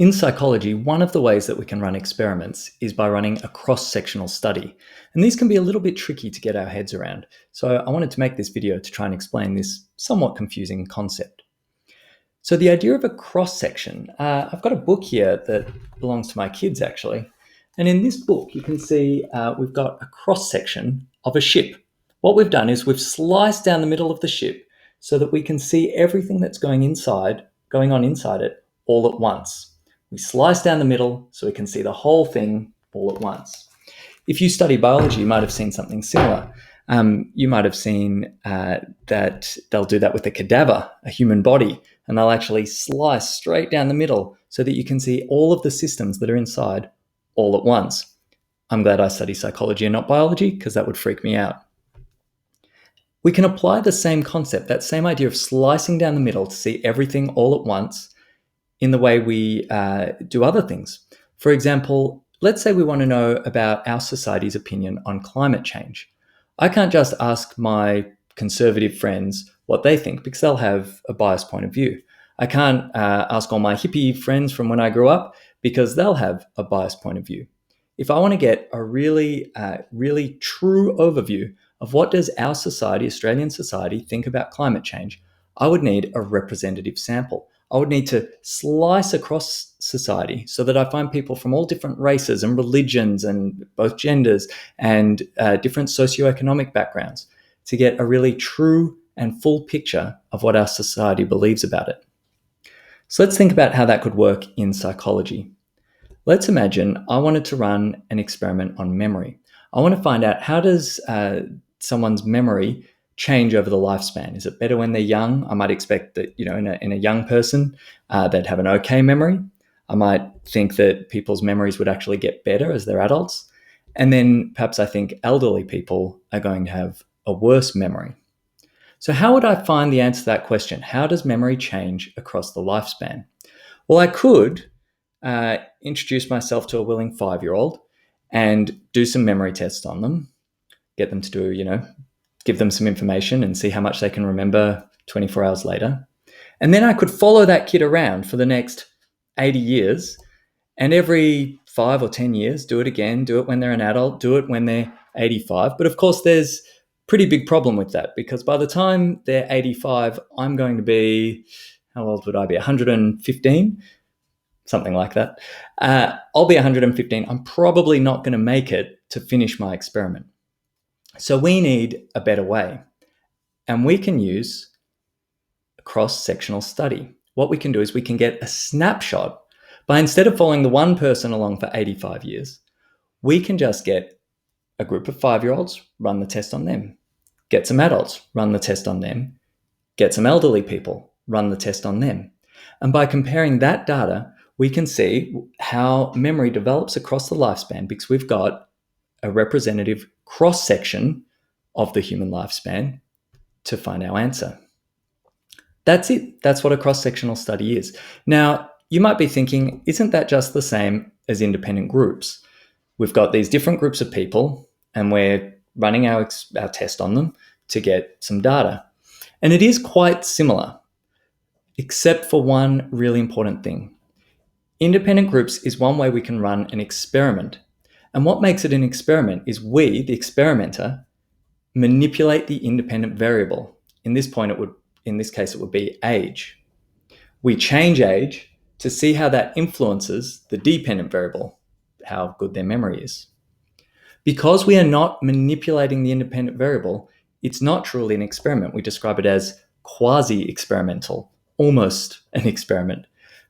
In psychology, one of the ways that we can run experiments is by running a cross-sectional study. And these can be a little bit tricky to get our heads around. So I wanted to make this video to try and explain this somewhat confusing concept. So the idea of a cross-section, I've got a book here that belongs to my kids actually. And in this book, you can see we've got a cross-section of a ship. What we've done is we've sliced down the middle of the ship so that we can see everything that's going on inside it all at once. We slice down the middle so we can see the whole thing all at once. If you study biology, you might have seen something similar. You might have seen that they'll do that with a cadaver, a human body, and they'll actually slice straight down the middle so that you can see all of the systems that are inside all at once. I'm glad I study psychology and not biology because that would freak me out. We can apply the same concept, that same idea of slicing down the middle to see everything all at once in the way we do other things. For example, let's say we want to know about our society's opinion on climate change. I can't just ask my conservative friends what they think because they'll have a biased point of view. I can't ask all my hippie friends from when I grew up because they'll have a biased point of view. If I want to get a really true overview of what does our society, Australian society, think about climate change, I would need a representative sample. I would need to slice across society so that I find people from all different races and religions and both genders and different socioeconomic backgrounds to get a really true and full picture of what our society believes about it. So let's think about how that could work in psychology. Let's imagine I wanted to run an experiment on memory. I want to find out how does someone's memory change over the lifespan. Is it better when they're young? I might expect that, in a young person, they'd have an okay memory. I might think that people's memories would actually get better as they're adults. And then perhaps I think elderly people are going to have a worse memory. So how would I find the answer to that question? How does memory change across the lifespan? Well, I could introduce myself to a willing 5-year-old and do some memory tests on them, get them to do, give them some information and see how much they can remember 24 hours later. And then I could follow that kid around for the next 80 years and every 5 or 10 years, do it again, do it when they're an adult, do it when they're 85. But of course, there's a pretty big problem with that because by the time they're 85, I'm going to be, how old would I be? 115? Something like that. I'll be 115. I'm probably not going to make it to finish my experiment. So we need a better way, and we can use a cross-sectional study. What we can do is we can get a snapshot by, instead of following the one person along for 85 years, we can just get a group of 5-year-olds, run the test on them, get some adults, run the test on them, get some elderly people, run the test on them. And by comparing that data, we can see how memory develops across the lifespan because we've got a representative cross-section of the human lifespan to find our answer. That's it. That's what a cross-sectional study is. Now, you might be thinking, isn't that just the same as independent groups? We've got these different groups of people and we're running our test on them to get some data. And it is quite similar, except for one really important thing. Independent groups is one way we can run an experiment. And what makes it an experiment is we, the experimenter, manipulate the independent variable. In this case, it would be age. We change age to see how that influences the dependent variable, how good their memory is. Because we are not manipulating the independent variable, it's not truly an experiment. We describe it as quasi-experimental, almost an experiment.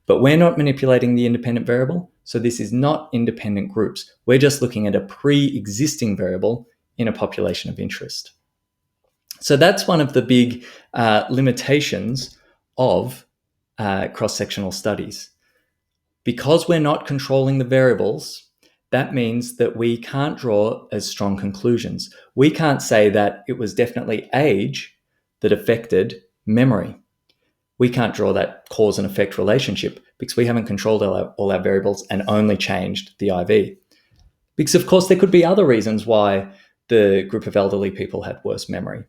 But we're not manipulating the independent variable, so this is not independent groups. We're just looking at a pre-existing variable in a population of interest. So that's one of the big limitations of cross-sectional studies. Because we're not controlling the variables, that means that we can't draw as strong conclusions. We can't say that it was definitely age that affected memory. We can't draw that cause and effect relationship because we haven't controlled all our variables and only changed the IV. Because of course there could be other reasons why the group of elderly people had worse memory.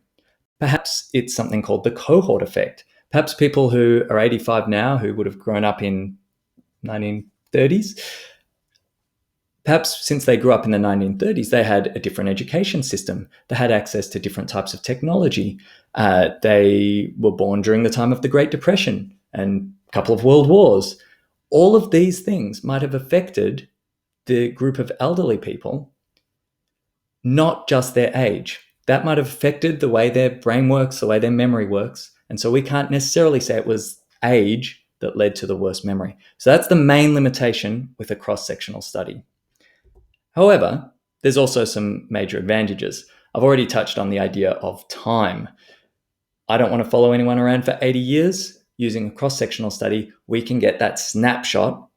Perhaps it's something called the cohort effect. Perhaps people who are 85 now, who would have grown up in 1930s. Perhaps since they grew up in the 1930s, they had a different education system. They had access to different types of technology. They were born during the time of the Great Depression and a couple of world wars. All of these things might have affected the group of elderly people, not just their age. That might have affected the way their brain works, the way their memory works. And so we can't necessarily say it was age that led to the worst memory. So that's the main limitation with a cross-sectional study. However, there's also some major advantages. I've already touched on the idea of time. I don't want to follow anyone around for 80 years. Using a cross-sectional study, we can get that snapshot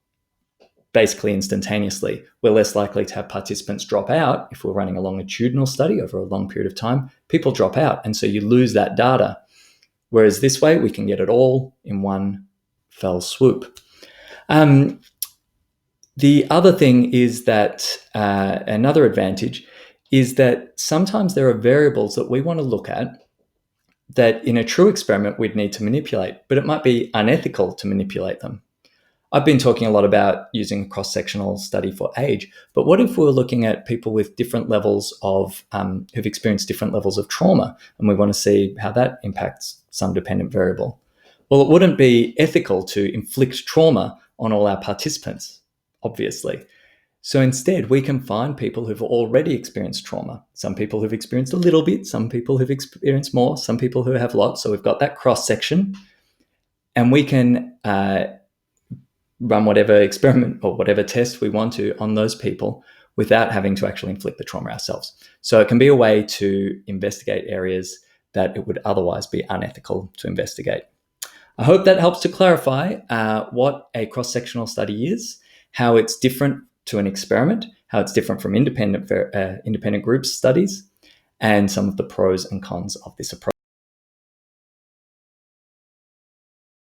basically instantaneously. We're less likely to have participants drop out. If we're running a longitudinal study over a long period of time, people drop out, and so you lose that data. Whereas this way, we can get it all in one fell swoop. The other thing is that another advantage is that sometimes there are variables that we want to look at that in a true experiment we'd need to manipulate, but it might be unethical to manipulate them. I've been talking a lot about using a cross-sectional study for age, but what if we were looking at people with different levels of, who've experienced different levels of trauma, and we want to see how that impacts some dependent variable? Well, it wouldn't be ethical to inflict trauma on all our participants, obviously. So instead, we can find people who've already experienced trauma. Some people who've experienced a little bit, some people who've experienced more, some people who have lots. So we've got that cross-section, and we can run whatever experiment or whatever test we want to on those people without having to actually inflict the trauma ourselves. So it can be a way to investigate areas that it would otherwise be unethical to investigate. I hope that helps to clarify what a cross-sectional study is, how it's different to an experiment, how it's different from independent group studies, and some of the pros and cons of this approach.